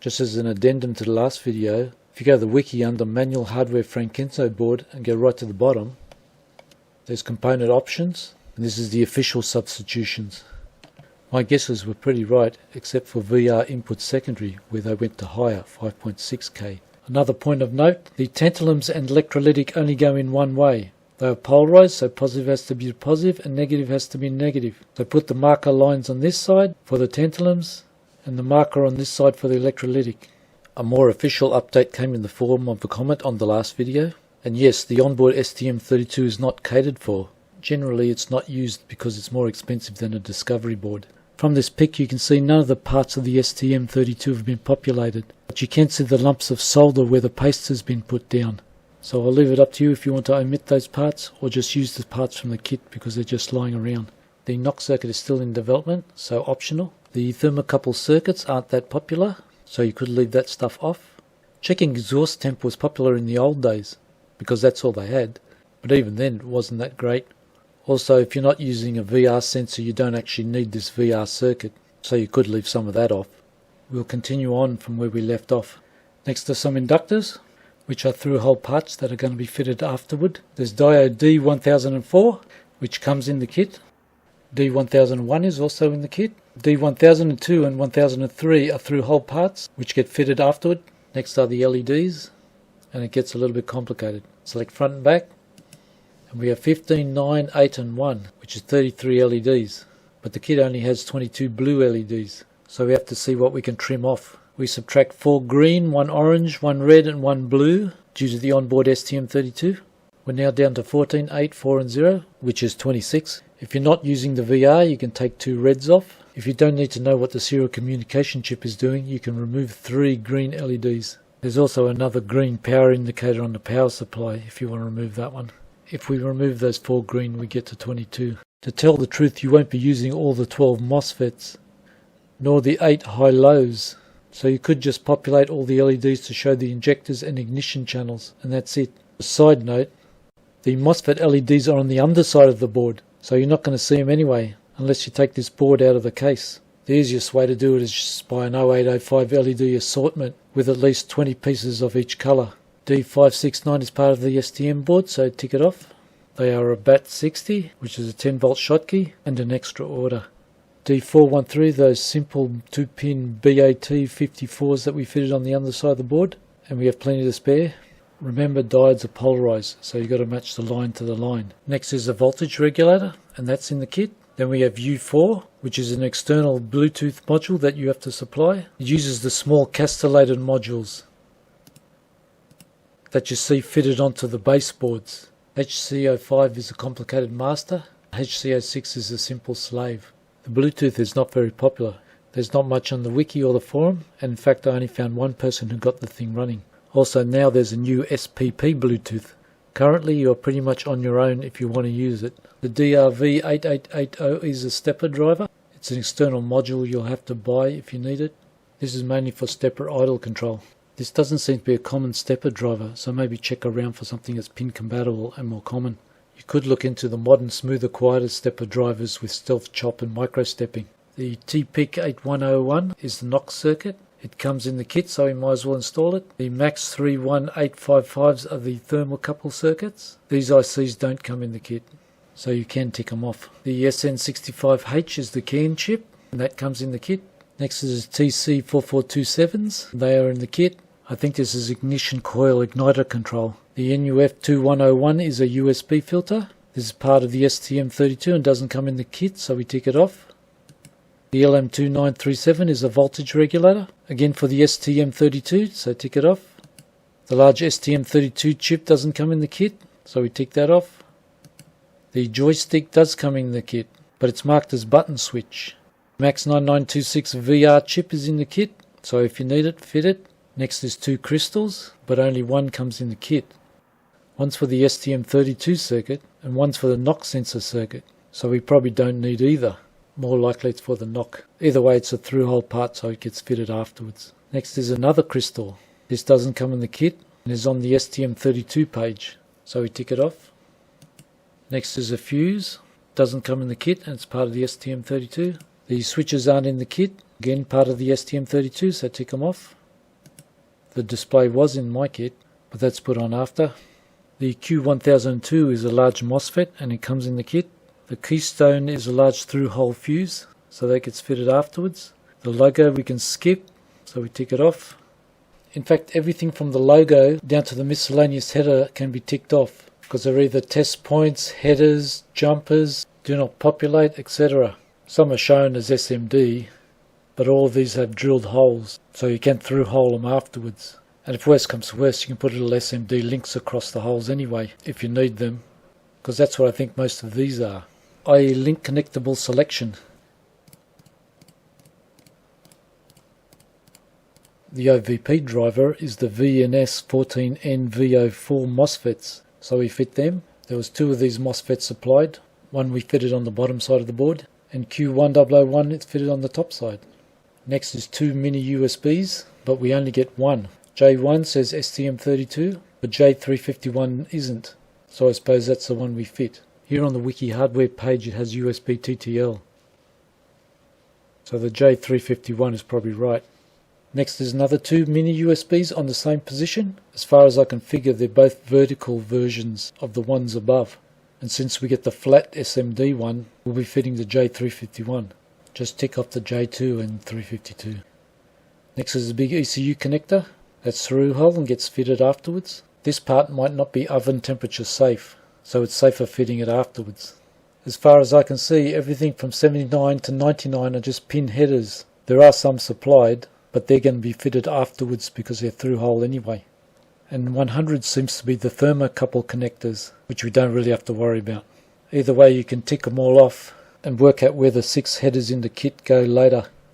Just as an addendum to the last video, if you go to the wiki under Manual Hardware Frankenso board and go right to the bottom, there's component options, and this is the official substitutions. My guesses were pretty right, except for VR input secondary, where they went to higher, 5.6K. Another point of note, the tantalums and electrolytic only go in one way. They are polarized, so positive has to be positive and negative has to be negative. So put the marker lines on this side for the tantalums and the marker on this side for the electrolytic. A more official update came in the form of a comment on the last video. And yes, the onboard STM32 is not catered for. Generally it's not used because it's more expensive than a discovery board. From this pic you can see none of the parts of the STM32 have been populated, but you can see the lumps of solder where the paste has been put down. So I'll leave it up to you if you want to omit those parts or just use the parts from the kit because they're just lying around. The NOC circuit is still in development, so optional. The thermocouple circuits aren't that popular, so you could leave that stuff off. Checking exhaust temp was popular in the old days because that's all they had, but even then it wasn't that great. Also, if you're not using a VR sensor, you don't actually need this VR circuit, so you could leave some of that off. We'll continue on from where we left off. Next are some inductors, which are through-hole parts that are going to be fitted afterward. There's diode D1004, which comes in the kit. D1001 is also in the kit. D1002 and 1003 are through-hole parts, which get fitted afterward. Next are the LEDs, and it gets a little bit complicated. Select front and back. And we have 15, 9, 8 and 1, which is 33 LEDs. But the kit only has 22 blue LEDs, so we have to see what we can trim off. We subtract 4 green, 1 orange, 1 red and 1 blue due to the onboard STM32. We're now down to 14, 8, 4 and 0, which is 26. If you're not using the VR, you can take 2 reds off. If you don't need to know what the serial communication chip is doing, you can remove 3 green LEDs. There's also another green power indicator on the power supply if you want to remove that one. If we remove those 4 green, we get to 22. To tell the truth, you won't be using all the 12 MOSFETs, nor the 8 high-lows. So you could just populate all the LEDs to show the injectors and ignition channels, and that's it. A side note, the MOSFET LEDs are on the underside of the board, so you're not going to see them anyway, unless you take this board out of the case. The easiest way to do it is just buy an 0805 LED assortment with at least 20 pieces of each colour. D569 is part of the STM board, so tick it off. They are a BAT60, which is a 10 volt Schottky, and an extra order. D413, those simple 2-pin BAT54s that we fitted on the underside of the board, and we have plenty to spare. Remember, diodes are polarized, so you've got to match the line to the line. Next is a voltage regulator, and that's in the kit. Then we have U4, which is an external Bluetooth module that you have to supply. It uses the small castellated modules that you see fitted onto the baseboards. HC05 is a complicated master. HC06 is a simple slave. The Bluetooth is not very popular. There's not much on the wiki or the forum, and in fact I only found one person who got the thing running. Also now there's a new SPP Bluetooth. Currently you are pretty much on your own if you want to use it. The DRV8880 is a stepper driver. It's an external module you'll have to buy if you need it. This is mainly for stepper idle control. This doesn't seem to be a common stepper driver, so maybe check around for something that's pin compatible and more common. You could look into the modern smoother quieter stepper drivers with stealth chop and micro stepping. The TPIC8101 is the NOC circuit. It comes in the kit, so you might as well install it. The MAX 31855s are the thermocouple circuits. These ICs don't come in the kit, so you can tick them off. The SN65H is the keying chip, and that comes in the kit. Next is TC4427s. They are in the kit. I think this is ignition coil igniter control. The NUF2101 is a USB filter. This is part of the STM32 and doesn't come in the kit, so we tick it off. The LM2937 is a voltage regulator, again for the STM32, so tick it off. The large STM32 chip doesn't come in the kit, so we tick that off. The joystick does come in the kit, but it's marked as button switch. MAX 9926 VR chip is in the kit, so if you need it, fit it. Next is 2 crystals, but only one comes in the kit. One's for the STM32 circuit, and one's for the NOC sensor circuit, so we probably don't need either. More likely it's for the NOC. Either way, it's a through-hole part, so it gets fitted afterwards. Next is another crystal. This doesn't come in the kit and is on the STM32 page, so we tick it off. Next is a fuse. Doesn't come in the kit and it's part of the STM32. The switches aren't in the kit, again part of the STM32, so tick them off. The display was in my kit, but that's put on after. The Q1002 is a large MOSFET and it comes in the kit. The keystone is a large through-hole fuse, so that gets fitted afterwards. The logo we can skip, so we tick it off. In fact, everything from the logo down to the miscellaneous header can be ticked off, because they're either test points, headers, jumpers, do not populate, etc. Some are shown as SMD, but all of these have drilled holes, so you can through-hole them afterwards. And if worse comes to worse, you can put little SMD links across the holes anyway, if you need them, because that's what I think most of these are, i.e. link connectable selection. The OVP driver is the VNS14NV04 MOSFETs, so we fit them. There was 2 of these MOSFETs supplied, one we fitted on the bottom side of the board, and Q1001 is fitted on the top side. Next is 2 mini USBs, but we only get one. J1 says STM32, but J351 isn't, so I suppose that's the one we fit. Here on the Wiki Hardware page it has USB TTL, so the J351 is probably right. Next is another 2 mini USBs on the same position. As far as I can figure, they're both vertical versions of the ones above, and since we get the flat SMD one, we'll be fitting the J351. Just tick off the J2 and 352. Next is a big ECU connector. That's through hole and gets fitted afterwards. This part might not be oven temperature safe, so it's safer fitting it afterwards. As far as I can see, everything from 79 to 99 are just pin headers. There are some supplied, but they're going to be fitted afterwards because they're through hole anyway. And 100 seems to be the thermocouple connectors, which we don't really have to worry about. Either way, you can tick them all off and work out where the 6 headers in the kit go later.